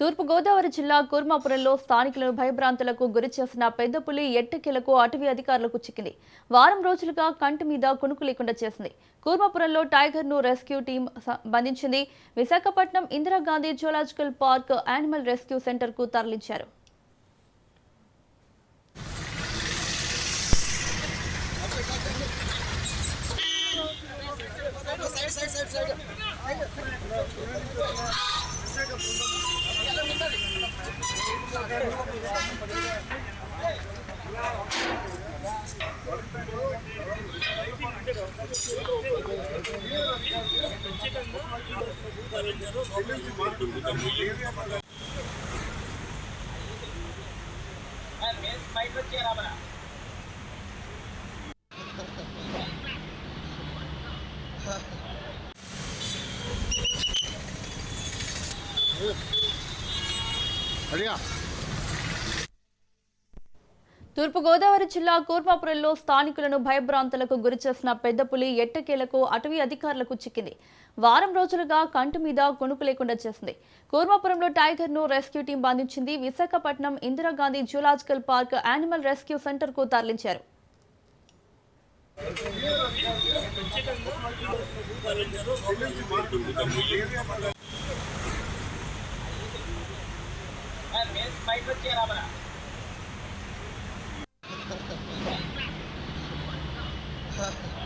తూర్పు గోదావరి జిల్లా కూర్మాపురంలో స్థానికులను భయభ్రాంతులకు గురిచేసిన పెద్ద పులి ఎట్టకేలకు అటవీ అధికారులకు చిక్కింది. వారం రోజులుగా కంటి మీద కునుకు లేకుండా చేసింది. కూర్మాపురంలో టైగర్ ను rescue team బంధించింది. Visakhapatnam Indira Gandhi zoological park animal rescue centre కు తరలించారు. తూర్పు గోదావరి జిల్లా కూర్మాపురంలో స్థానికులను భయభ్రాంతులకు గురిచేసిన పెద్ద పులి ఎట్టకేలకు అటవీ అధికారులకు చిక్కింది. వారం రోజులుగా కంటి మీద కొనుకు లేకుండా చేసింది. కూర్మాపురంలో టైగర్ ను rescue team బంధించింది. Visakhapatnam Indira Gandhi zoological park animal rescue centre కు తరలించారు. బయట వచ్చే రాబరా